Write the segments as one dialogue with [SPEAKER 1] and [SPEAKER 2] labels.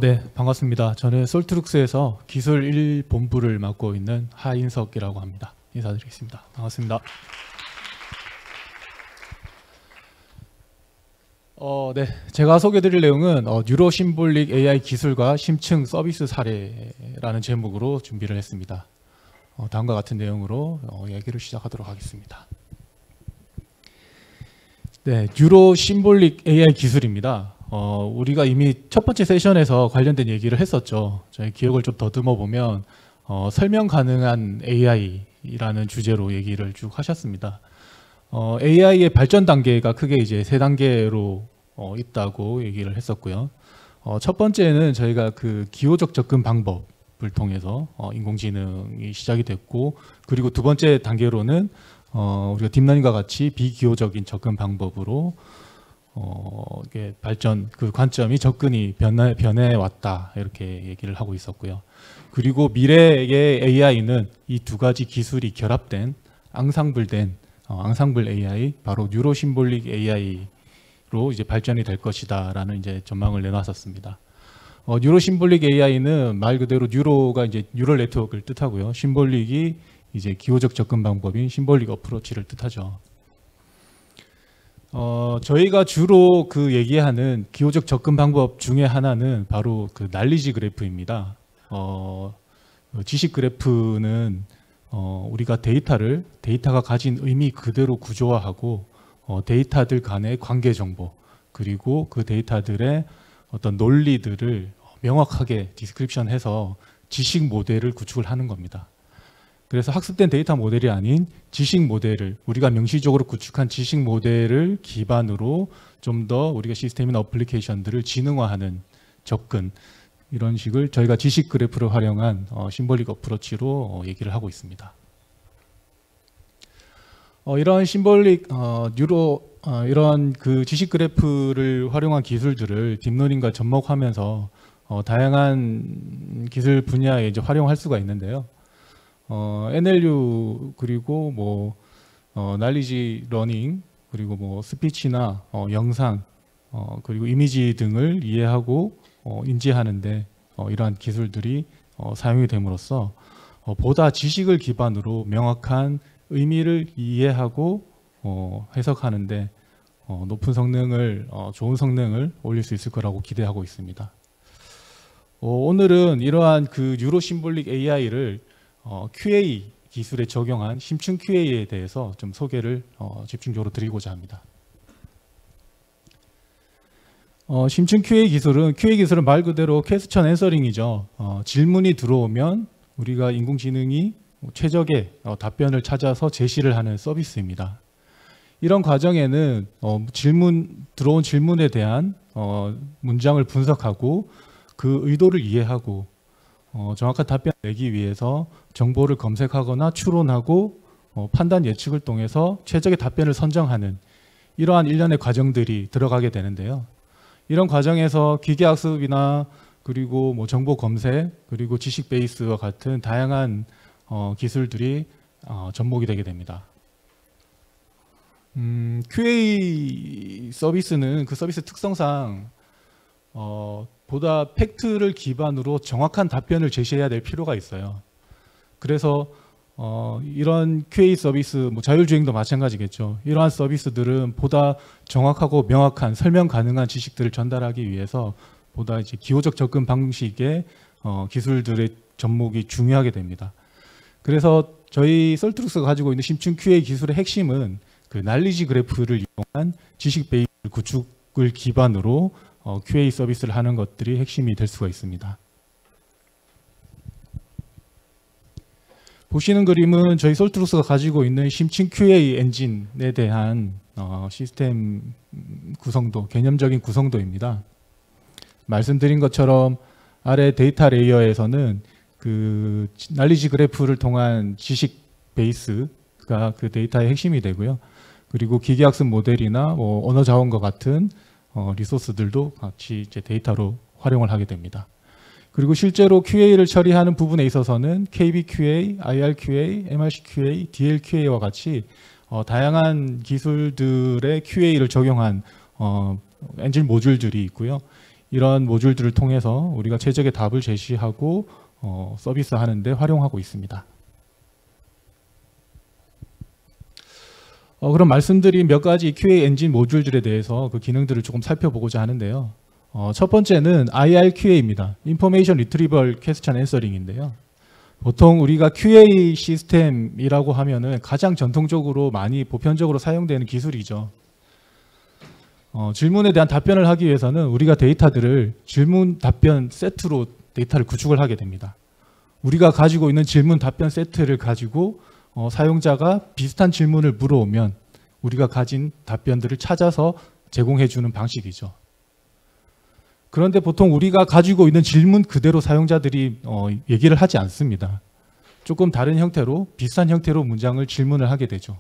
[SPEAKER 1] 네, 반갑습니다. 저는 솔트룩스에서 기술 1본부를 맡고 있는 하인석이라고 합니다. 인사드리겠습니다. 반갑습니다. 네, 제가 소개드릴 내용은 뉴로 심볼릭 AI 기술과 심층 서비스 사례라는 제목으로 준비를 했습니다. 다음과 같은 내용으로 얘기를 시작하도록 하겠습니다. 네, 뉴로 심볼릭 AI 기술입니다. 우리가 이미 첫 번째 세션에서 관련된 얘기를 했었죠. 저희 기억을 좀 더듬어 보면 설명 가능한 AI라는 주제로 얘기를 쭉 하셨습니다. AI의 발전 단계가 크게 이제 세 단계로 있다고 얘기를 했었고요. 첫 번째는 저희가 그 기호적 접근 방법을 통해서 인공지능이 시작이 됐고, 그리고 두 번째 단계로는 우리가 딥러닝과 같이 비기호적인 접근 방법으로 이게 발전 그 관점이 접근이 변해 왔다 이렇게 얘기를 하고 있었고요. 그리고 미래의 AI는 이 두 가지 기술이 결합된 앙상블 AI, 바로 뉴로 심볼릭 AI로 이제 발전이 될 것이다라는 이제 전망을 내놨었습니다. 뉴로 심볼릭 AI는 말 그대로 뉴로가 이제 뉴럴 네트워크를 뜻하고요. 심볼릭이 이제 기호적 접근 방법인 심볼릭 어프로치를 뜻하죠. 저희가 주로 그 얘기하는 기호적 접근 방법 중에 하나는 바로 그 날리지 그래프입니다. 지식 그래프는 우리가 데이터가 가진 의미 그대로 구조화하고 데이터들 간의 관계 정보, 그리고 그 데이터들의 어떤 논리들을 명확하게 디스크립션해서 지식 모델을 구축을 하는 겁니다. 그래서 학습된 데이터 모델이 아닌 지식 모델을, 우리가 명시적으로 구축한 지식 모델을 기반으로 좀 더 우리가 시스템이나 어플리케이션들을 지능화하는 접근, 이런 식을 저희가 지식 그래프를 활용한 심볼릭 어프로치로 얘기를 하고 있습니다. 이런 심볼릭 이런 그 지식 그래프를 활용한 기술들을 딥러닝과 접목하면서 다양한 기술 분야에 이제 활용할 수가 있는데요. NLU, 그리고 뭐 날리지 러닝, 그리고 뭐 스피치나 영상, 그리고 이미지 등을 이해하고 인지하는데 이러한 기술들이 사용이 됨으로써 보다 지식을 기반으로 명확한 의미를 이해하고 해석하는데 높은 성능을, 좋은 성능을 올릴 수 있을 거라고 기대하고 있습니다. 오늘은 이러한 그 뉴로 심볼릭 AI를 QA 기술에 적용한 심층 QA에 대해서 좀 소개를 집중적으로 드리고자 합니다. 심층 QA 기술은 말 그대로 퀘스천 앤서링이죠. 질문이 들어오면 우리가 인공지능이 최적의 답변을 찾아서 제시를 하는 서비스입니다. 이런 과정에는 들어온 질문에 대한 문장을 분석하고 그 의도를 이해하고 정확한 답변을 내기 위해서 정보를 검색하거나 추론하고 판단 예측을 통해서 최적의 답변을 선정하는 이러한 일련의 과정들이 들어가게 되는데요. 이런 과정에서 기계학습이나 그리고 뭐 정보 검색, 그리고 지식 베이스와 같은 다양한 기술들이 접목이 되게 됩니다. QA 서비스는 그 서비스 특성상 보다 팩트를 기반으로 정확한 답변을 제시해야 될 필요가 있어요. 그래서 이런 QA 서비스, 뭐 자율주행도 마찬가지겠죠. 이러한 서비스들은 보다 정확하고 명확한 설명 가능한 지식들을 전달하기 위해서 보다 이제 기호적 접근 방식의 기술들의 접목이 중요하게 됩니다. 그래서 저희 솔트룩스가 가지고 있는 심층 QA 기술의 핵심은 그 날리지 그래프를 이용한 지식 베이스 구축을 기반으로 QA 서비스를 하는 것들이 핵심이 될 수가 있습니다. 보시는 그림은 저희 솔트룩스가 가지고 있는 심층 QA 엔진에 대한 시스템 구성도, 개념적인 구성도입니다. 말씀드린 것처럼 아래 데이터 레이어에서는 그 날리지 그래프를 통한 지식 베이스가 그 데이터의 핵심이 되고요. 그리고 기계학습 모델이나 뭐 언어 자원과 같은 리소스들도 같이 이제 데이터로 활용을 하게 됩니다. 그리고 실제로 QA를 처리하는 부분에 있어서는 KBQA, IRQA, MRCQA, DLQA와 같이 다양한 기술들의 QA를 적용한 엔진 모듈들이 있고요. 이런 모듈들을 통해서 우리가 최적의 답을 제시하고 서비스하는 데 활용하고 있습니다. 그럼 말씀드린 몇 가지 QA 엔진 모듈들에 대해서 그 기능들을 조금 살펴보고자 하는데요. 첫 번째는 IRQA입니다. Information Retrieval Question Answering인데요. 보통 우리가 QA 시스템이라고 하면은 가장 전통적으로 많이 보편적으로 사용되는 기술이죠. 질문에 대한 답변을 하기 위해서는 우리가 데이터들을 질문 답변 세트로 데이터를 구축을 하게 됩니다. 우리가 가지고 있는 질문 답변 세트를 가지고 사용자가 비슷한 질문을 물어오면 우리가 가진 답변들을 찾아서 제공해 주는 방식이죠. 그런데 보통 우리가 가지고 있는 질문 그대로 사용자들이 얘기를 하지 않습니다. 조금 다른 형태로 비슷한 형태로 문장을 질문을 하게 되죠.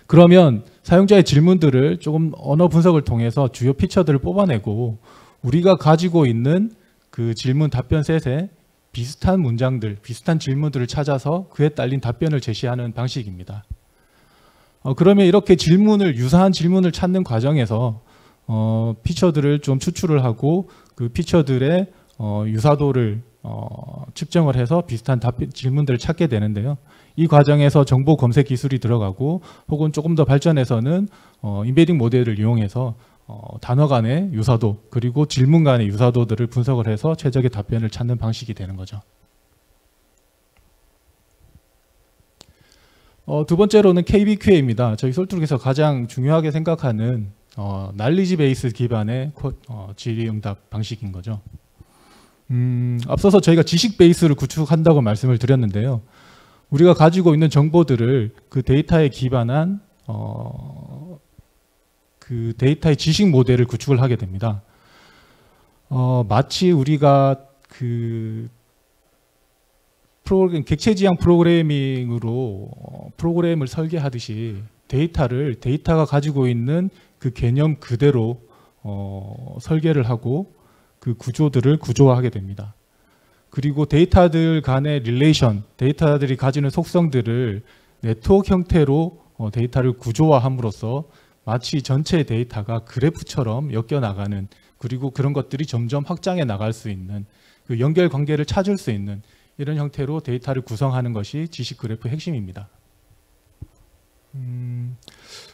[SPEAKER 1] 그러면 사용자의 질문들을 조금 언어 분석을 통해서 주요 피처들을 뽑아내고 우리가 가지고 있는 그 질문 답변 셋에 비슷한 문장들, 비슷한 질문들을 찾아서 그에 딸린 답변을 제시하는 방식입니다. 그러면 이렇게 유사한 질문을 찾는 과정에서 피처들을 좀 추출을 하고 그 피처들의 유사도를 측정을 해서 비슷한 질문들을 찾게 되는데요. 이 과정에서 정보 검색 기술이 들어가고 혹은 조금 더 발전해서는 인베딩 모델을 이용해서 단어 간의 유사도 그리고 질문 간의 유사도들을 분석을 해서 최적의 답변을 찾는 방식이 되는 거죠. 두 번째로는 KBQA입니다. 저희 솔트룩에서 가장 중요하게 생각하는 날리지 베이스 기반의 질의응답 방식인 거죠. 앞서서 저희가 지식 베이스를 구축한다고 말씀을 드렸는데요. 우리가 가지고 있는 정보들을 그 데이터에 기반한 그 데이터의 지식 모델을 구축을 하게 됩니다. 마치 우리가 그 객체 지향 프로그래밍으로 프로그램을 설계하듯이 데이터가 가지고 있는 그 개념 그대로 설계를 하고 그 구조들을 구조화하게 됩니다. 그리고 데이터들 간의 릴레이션, 데이터들이 가지는 속성들을 네트워크 형태로 데이터를 구조화함으로써 마치 전체 데이터가 그래프처럼 엮여나가는 그리고 그런 것들이 점점 확장해 나갈 수 있는 그 연결 관계를 찾을 수 있는 이런 형태로 데이터를 구성하는 것이 지식 그래프의 핵심입니다.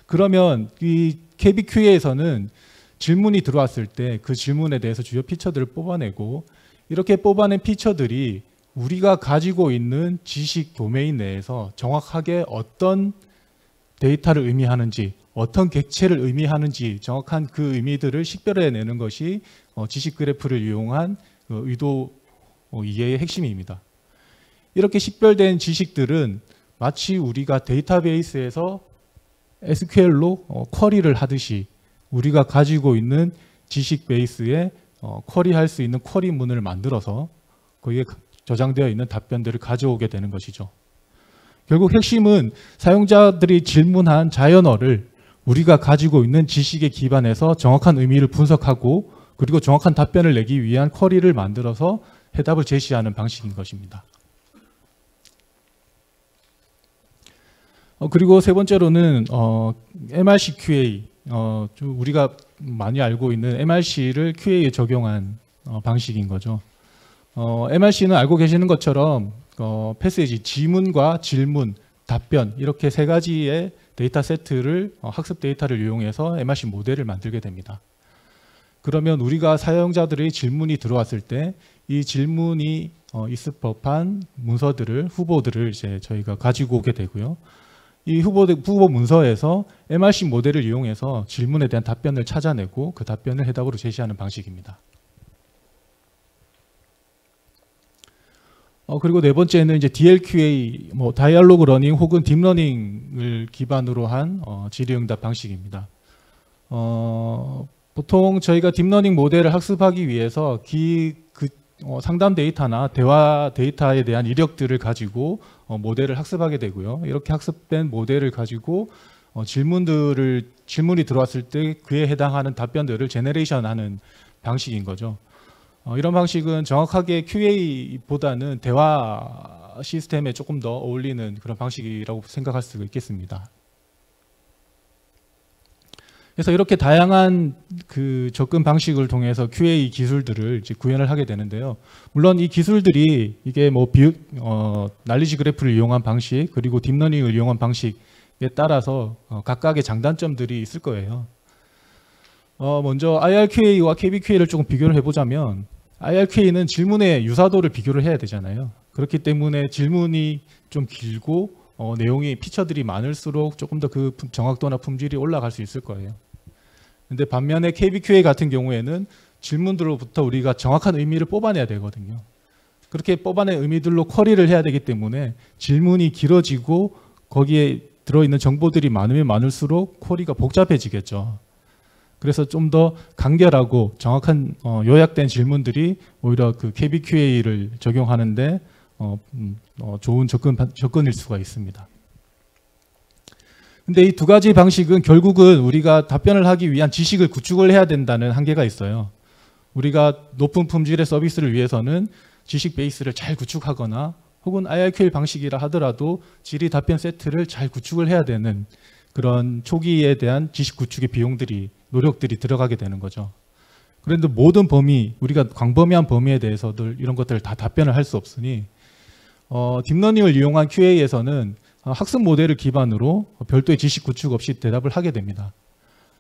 [SPEAKER 1] 그러면 이 KBQA에서는 질문이 들어왔을 때 그 질문에 대해서 주요 피처들을 뽑아내고 이렇게 뽑아낸 피처들이 우리가 가지고 있는 지식 도메인 내에서 정확하게 어떤 데이터를 의미하는지 어떤 객체를 의미하는지 정확한 그 의미들을 식별해내는 것이 지식 그래프를 이용한 의도 이해의 핵심입니다. 이렇게 식별된 지식들은 마치 우리가 데이터베이스에서 SQL로 쿼리를 하듯이 우리가 가지고 있는 지식 베이스에 쿼리할 수 있는 쿼리문을 만들어서 거기에 저장되어 있는 답변들을 가져오게 되는 것이죠. 결국 핵심은 사용자들이 질문한 자연어를 우리가 가지고 있는 지식에 기반해서 정확한 의미를 분석하고 그리고 정확한 답변을 내기 위한 쿼리를 만들어서 해답을 제시하는 방식인 것입니다. 그리고 세 번째로는 MRC QA, 우리가 많이 알고 있는 MRC를 QA에 적용한 방식인 거죠. MRC는 알고 계시는 것처럼 패시지, 지문과 질문, 답변 이렇게 세 가지의 데이터 세트를 학습 데이터를 이용해서 MRC 모델을 만들게 됩니다. 그러면 우리가 사용자들의 질문이 들어왔을 때 이 질문이 있을 법한 문서들을 후보들을 이제 저희가 가지고 오게 되고요. 이 후보 문서에서 MRC 모델을 이용해서 질문에 대한 답변을 찾아내고 그 답변을 해답으로 제시하는 방식입니다. 그리고 네 번째는 이제 DLQA, 다이얼로그 러닝 혹은 딥러닝을 기반으로 한 질의응답 방식입니다. 보통 저희가 딥러닝 모델을 학습하기 위해서 상담 데이터나 대화 데이터에 대한 이력들을 가지고 모델을 학습하게 되고요. 이렇게 학습된 모델을 가지고 질문이 들어왔을 때 그에 해당하는 답변들을 제너레이션하는 방식인 거죠. 이런 방식은 정확하게 QA보다는 대화 시스템에 조금 더 어울리는 그런 방식이라고 생각할 수 있겠습니다. 그래서 이렇게 다양한 그 접근 방식을 통해서 QA 기술들을 이제 구현을 하게 되는데요. 물론 이 기술들이 이게 뭐 날리지 그래프를 이용한 방식 그리고 딥러닝을 이용한 방식에 따라서 각각의 장단점들이 있을 거예요. 먼저 IRQA와 KBQA를 조금 비교를 해보자면 IRQA는 질문의 유사도를 비교를 해야 되잖아요. 그렇기 때문에 질문이 좀 길고 내용이 피처들이 많을수록 조금 더 그 정확도나 품질이 올라갈 수 있을 거예요. 근데 반면에 KBQA 같은 경우에는 질문들로부터 우리가 정확한 의미를 뽑아내야 되거든요. 그렇게 뽑아낸 의미들로 쿼리를 해야 되기 때문에 질문이 길어지고 거기에 들어있는 정보들이 많으면 많을수록 쿼리가 복잡해지겠죠. 그래서 좀 더 간결하고 정확한 요약된 질문들이 오히려 그 KBQA를 적용하는데 좋은 접근일 수가 있습니다. 근데 이 두 가지 방식은 결국은 우리가 답변을 하기 위한 지식을 구축을 해야 된다는 한계가 있어요. 우리가 높은 품질의 서비스를 위해서는 지식 베이스를 잘 구축하거나 혹은 IRQL 방식이라 하더라도 질의 답변 세트를 잘 구축을 해야 되는 그런 초기에 대한 지식 구축의 비용들이 노력들이 들어가게 되는 거죠. 그런데 모든 범위, 우리가 광범위한 범위에 대해서도 이런 것들을 다 답변을 할 수 없으니 딥러닝을 이용한 QA에서는 학습 모델을 기반으로 별도의 지식 구축 없이 대답을 하게 됩니다.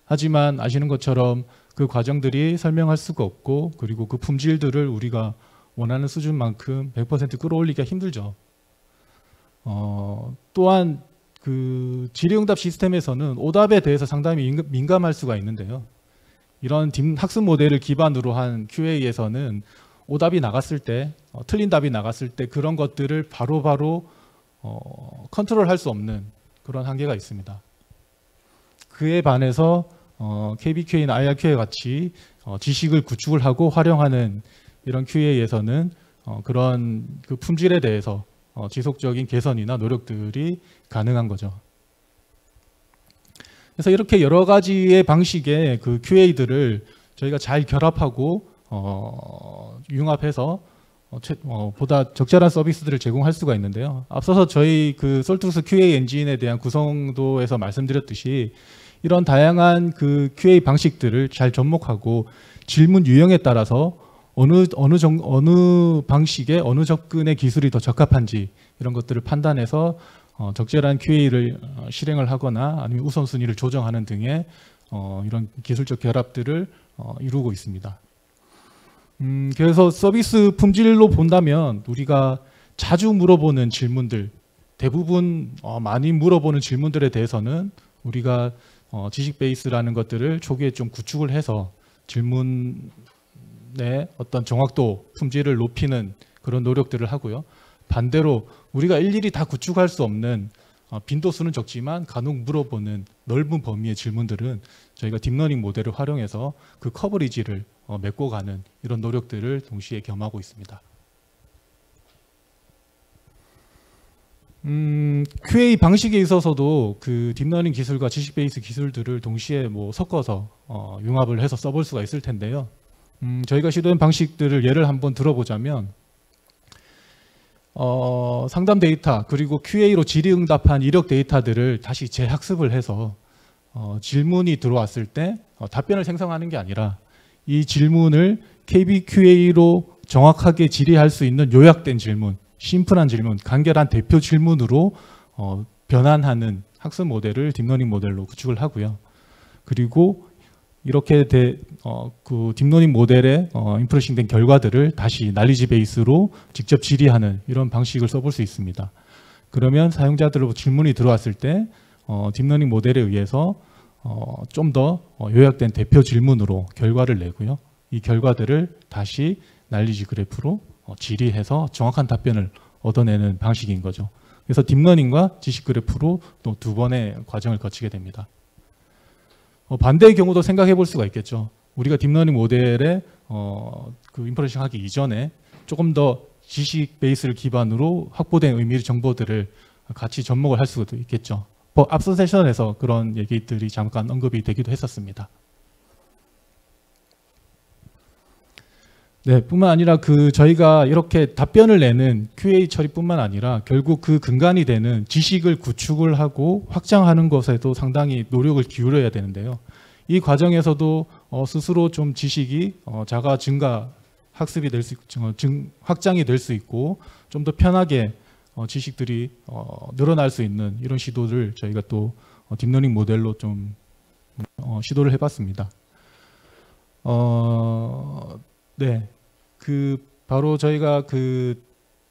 [SPEAKER 1] 하지만 아시는 것처럼 그 과정들이 설명할 수가 없고 그리고 그 품질들을 우리가 원하는 수준만큼 100% 끌어올리기가 힘들죠. 또한 그 질의응답 시스템에서는 오답에 대해서 상당히 민감할 수가 있는데요. 이런 학습 모델을 기반으로 한 QA에서는 오답이 나갔을 때, 틀린 답이 나갔을 때 그런 것들을 바로바로 컨트롤할 수 없는 그런 한계가 있습니다. 그에 반해서 KBQA나 IRQA 같이 지식을 구축을 하고 활용하는 이런 QA에서는 그런 그 품질에 대해서 지속적인 개선이나 노력들이 가능한 거죠. 그래서 이렇게 여러 가지의 방식의 그 QA들을 저희가 잘 결합하고 융합해서 보다 적절한 서비스들을 제공할 수가 있는데요. 앞서서 저희 그 솔투스 QA 엔진에 대한 구성도에서 말씀드렸듯이 이런 다양한 그 QA 방식들을 잘 접목하고 질문 유형에 따라서 어느 방식의 어느 접근의 기술이 더 적합한지 이런 것들을 판단해서 적절한 QA를 실행을 하거나 아니면 우선순위를 조정하는 등의 이런 기술적 결합들을 이루고 있습니다. 그래서 서비스 품질로 본다면 우리가 자주 물어보는 질문들, 대부분 많이 물어보는 질문들에 대해서는 우리가 지식 베이스라는 것들을 초기에 좀 구축을 해서 질문의 어떤 정확도, 품질을 높이는 그런 노력들을 하고요. 반대로 우리가 일일이 다 구축할 수 없는 빈도수는 적지만 간혹 물어보는 넓은 범위의 질문들은 저희가 딥러닝 모델을 활용해서 그 커버리지를 메꿔가는 이런 노력들을 동시에 겸하고 있습니다. QA 방식에 있어서도 그 딥러닝 기술과 지식 베이스 기술들을 동시에 섞어서 융합을 해서 써볼 수가 있을 텐데요. 저희가 시도한 방식들을 예를 한번 들어보자면 상담 데이터 그리고 QA로 질의응답한 이력 데이터들을 다시 재학습을 해서 질문이 들어왔을 때 답변을 생성하는 게 아니라 이 질문을 KBQA로 정확하게 질의할 수 있는 요약된 질문, 심플한 질문, 간결한 대표 질문으로 변환하는 학습 모델을 딥러닝 모델로 구축을 하고요. 그리고 이렇게 그 딥러닝 모델에 인프레싱된 결과들을 다시 날리지 베이스로 직접 질의하는 이런 방식을 써볼 수 있습니다. 그러면 사용자들로 질문이 들어왔을 때 딥러닝 모델에 의해서 좀 더 요약된 대표 질문으로 결과를 내고요. 이 결과들을 다시 날리지 그래프로 질의해서 정확한 답변을 얻어내는 방식인 거죠. 그래서 딥러닝과 지식 그래프로 또 두 번의 과정을 거치게 됩니다. 반대의 경우도 생각해 볼 수가 있겠죠. 우리가 딥러닝 모델에 그 인프레싱 하기 이전에 조금 더 지식 베이스를 기반으로 확보된 의미 정보들을 같이 접목을 할 수도 있겠죠. 앞선 세션에서 그런 얘기들이 잠깐 언급이 되기도 했었습니다. 네, 뿐만 아니라 저희가 이렇게 답변을 내는 QA 처리뿐만 아니라 결국 그 근간이 되는 지식을 구축을 하고 확장하는 것에도 상당히 노력을 기울여야 되는데요. 이 과정에서도 스스로 좀 지식이 자가 증가 학습이 될 수, 확장이 될 수 있고 좀 더 편하게 지식들이 늘어날 수 있는 이런 시도를 저희가 또 딥러닝 모델로 좀 시도를 해봤습니다. 네, 바로 저희가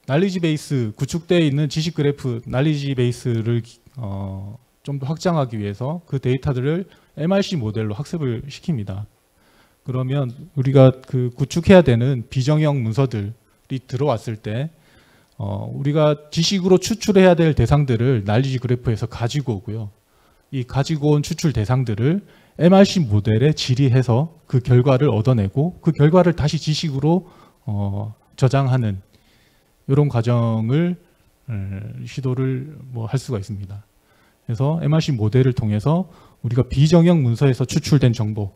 [SPEAKER 1] 날리지 베이스 구축되어 있는 지식 그래프 날리지 베이스를 좀 더 확장하기 위해서 그 데이터들을 MRC 모델로 학습을 시킵니다. 그러면 우리가 구축해야 되는 비정형 문서들이 들어왔을 때 우리가 지식으로 추출해야 될 대상들을 날리지 그래프에서 가지고 오고요. 이 가지고 온 추출 대상들을 MRC 모델에 질의해서 그 결과를 얻어내고 그 결과를 다시 지식으로 저장하는 이런 과정을 시도를 할 수가 있습니다. 그래서 MRC 모델을 통해서 우리가 비정형 문서에서 추출된 정보,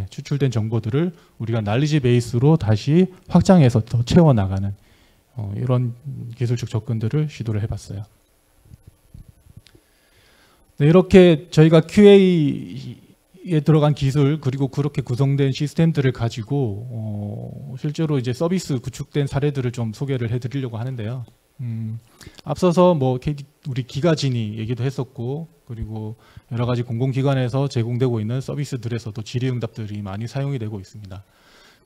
[SPEAKER 1] 추출된 정보들을 우리가 날리지 베이스로 다시 확장해서 더 채워나가는 이런 기술적 접근들을 시도를 해봤어요. 네, 이렇게 저희가 QA에 들어간 기술 그리고 그렇게 구성된 시스템들을 가지고 실제로 이제 서비스 구축된 사례들을 좀 소개를 해드리려고 하는데요. 앞서서 우리 기가진이 얘기도 했었고 그리고 여러 가지 공공기관에서 제공되고 있는 서비스들에서도 질의응답들이 많이 사용이 되고 있습니다.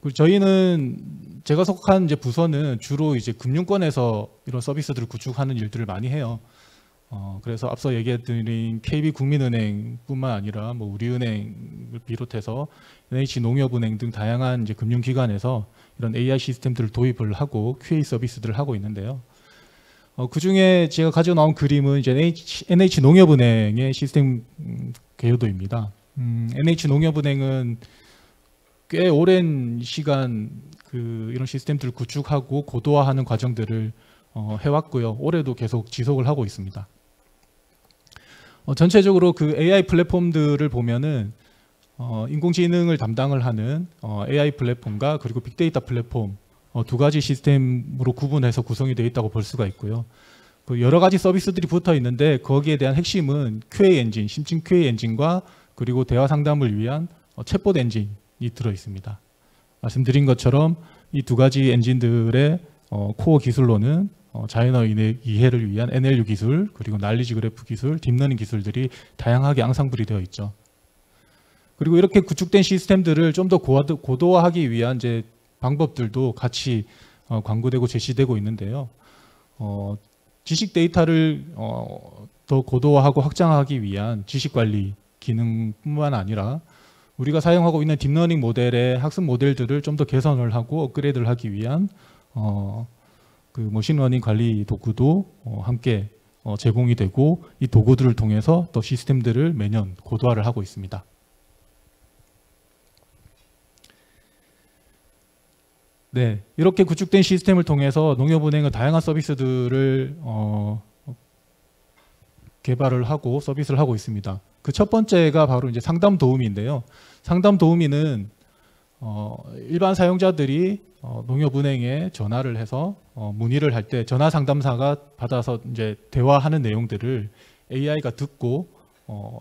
[SPEAKER 1] 그리고 저희는 제가 속한 이제 부서는 주로 이제 금융권에서 이런 서비스들을 구축하는 일들을 많이 해요. 그래서 앞서 얘기해드린 KB국민은행뿐만 아니라 우리은행을 비롯해서 NH농협은행 등 다양한 이제 금융기관에서 이런 AI 시스템들을 도입을 하고 QA 서비스들을 하고 있는데요. 그 중에 제가 가져 나온 그림은 이제 NH농협은행의 시스템 개요도입니다. NH농협은행은 꽤 오랜 시간 이런 시스템들을 구축하고 고도화하는 과정들을 해왔고요. 올해도 계속 지속을 하고 있습니다. 전체적으로 AI 플랫폼들을 보면은 인공지능을 담당을 하는 AI 플랫폼과 그리고 빅데이터 플랫폼 두 가지 시스템으로 구분해서 구성이 되어 있다고 볼 수가 있고요. 여러 가지 서비스들이 붙어 있는데 거기에 대한 핵심은 QA 엔진, 심층 QA 엔진과 그리고 대화 상담을 위한 챗봇 엔진이 들어 있습니다. 말씀드린 것처럼 이 두 가지 엔진들의 코어 기술로는 자연어 이해를 위한 NLU 기술, 그리고 날리지 그래프 기술, 딥러닝 기술들이 다양하게 앙상블이 되어 있죠. 그리고 이렇게 구축된 시스템들을 좀 더 고도화하기 위한 이제 방법들도 같이 광고되고 제시되고 있는데요. 지식 데이터를 더 고도화하고 확장하기 위한 지식관리 기능뿐만 아니라 우리가 사용하고 있는 딥러닝 모델의 학습 모델들을 좀 더 개선을 하고 업그레이드를 하기 위한 머신러닝 관리 도구도 함께 제공이 되고 이 도구들을 통해서 또 시스템들을 매년 고도화를 하고 있습니다. 네, 이렇게 구축된 시스템을 통해서 농협은행은 다양한 서비스들을 개발을 하고 서비스를 하고 있습니다. 그 첫 번째가 바로 이제 상담 도우미인데요. 상담 도우미는 일반 사용자들이 농협은행에 전화를 해서 문의를 할 때 전화 상담사가 받아서 이제 대화하는 내용들을 AI가 듣고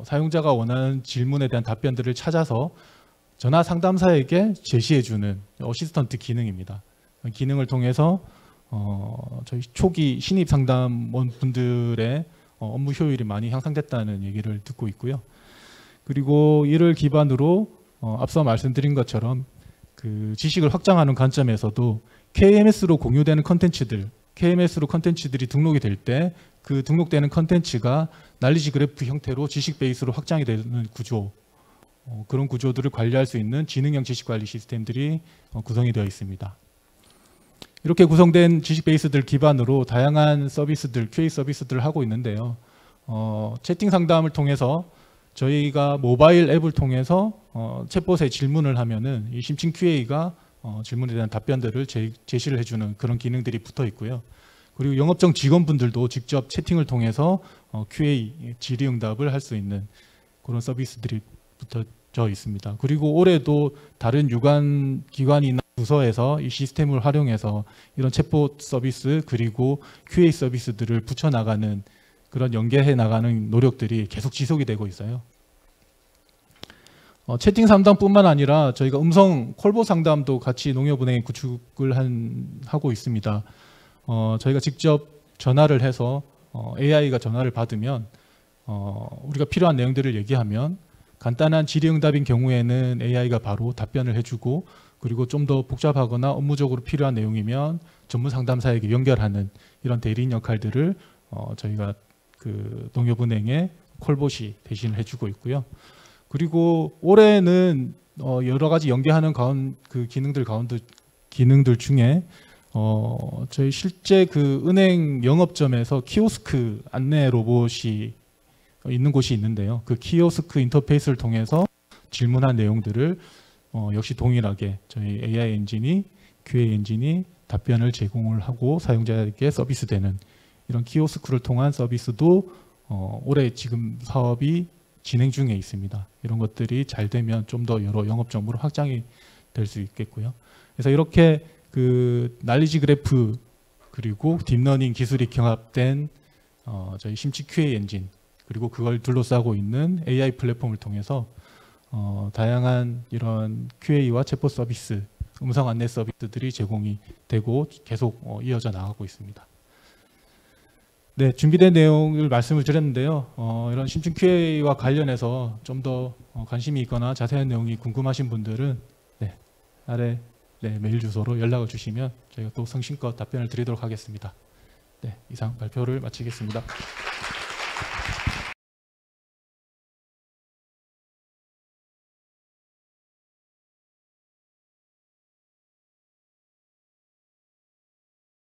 [SPEAKER 1] 사용자가 원하는 질문에 대한 답변들을 찾아서 전화 상담사에게 제시해주는 어시스턴트 기능입니다. 기능을 통해서 저희 초기 신입 상담원 분들의 업무 효율이 많이 향상됐다는 얘기를 듣고 있고요. 그리고 이를 기반으로 앞서 말씀드린 것처럼 지식을 확장하는 관점에서도 KMS로 공유되는 컨텐츠들, KMS로 컨텐츠들이 등록이 될 때 그 등록되는 컨텐츠가 날리지 그래프 형태로 지식 베이스로 확장이 되는 구조, 그런 구조들을 관리할 수 있는 지능형 지식관리 시스템들이 구성이 되어 있습니다. 이렇게 구성된 지식 베이스들 기반으로 다양한 서비스들, QA 서비스들을 하고 있는데요. 채팅 상담을 통해서 저희가 모바일 앱을 통해서 챗봇에 질문을 하면은 이 심층 QA가 질문에 대한 답변들을 제시를 해주는 그런 기능들이 붙어 있고요. 그리고 영업청 직원분들도 직접 채팅을 통해서 QA 질의응답을 할 수 있는 그런 서비스들이 붙어져 있습니다. 그리고 올해도 다른 유관 기관이나 부서에서 이 시스템을 활용해서 이런 챗봇 서비스 그리고 QA 서비스들을 붙여나가는 그런 연계해 나가는 노력들이 계속 지속이 되고 있어요. 채팅 상담뿐만 아니라 저희가 음성 콜보 상담도 같이 농협은행에 구축을 하고 있습니다. 저희가 직접 전화를 해서 AI가 전화를 받으면 우리가 필요한 내용들을 얘기하면 간단한 질의응답인 경우에는 AI가 바로 답변을 해주고, 그리고 좀 더 복잡하거나 업무적으로 필요한 내용이면 전문 상담사에게 연결하는 이런 대리인 역할들을 저희가 그 농협은행의 콜봇이 대신을 해주고 있고요. 그리고 올해는 여러 가지 연계하는 그 기능들 중에 저희 실제 그 은행 영업점에서 키오스크 안내 로봇이 있는 곳이 있는데요. 그 키오스크 인터페이스를 통해서 질문한 내용들을 역시 동일하게 저희 AI 엔진이, QA 엔진이 답변을 제공을 하고 사용자에게 서비스되는 이런 키오스크를 통한 서비스도 올해 지금 사업이 진행 중에 있습니다. 이런 것들이 잘 되면 좀 더 여러 영업점으로 확장이 될 수 있겠고요. 그래서 이렇게 그 날리지 그래프 그리고 딥러닝 기술이 경합된 저희 심치 QA 엔진, 그리고 그걸 둘러싸고 있는 AI 플랫폼을 통해서 다양한 이런 QA와 챗봇 서비스, 음성 안내 서비스들이 제공이 되고 계속 이어져 나가고 있습니다. 네, 준비된 내용을 말씀을 드렸는데요. 이런 심층 QA와 관련해서 좀 더 관심이 있거나 자세한 내용이 궁금하신 분들은 아래 메일 주소로 연락을 주시면 저희가 또 성심껏 답변을 드리도록 하겠습니다. 네, 이상 발표를 마치겠습니다.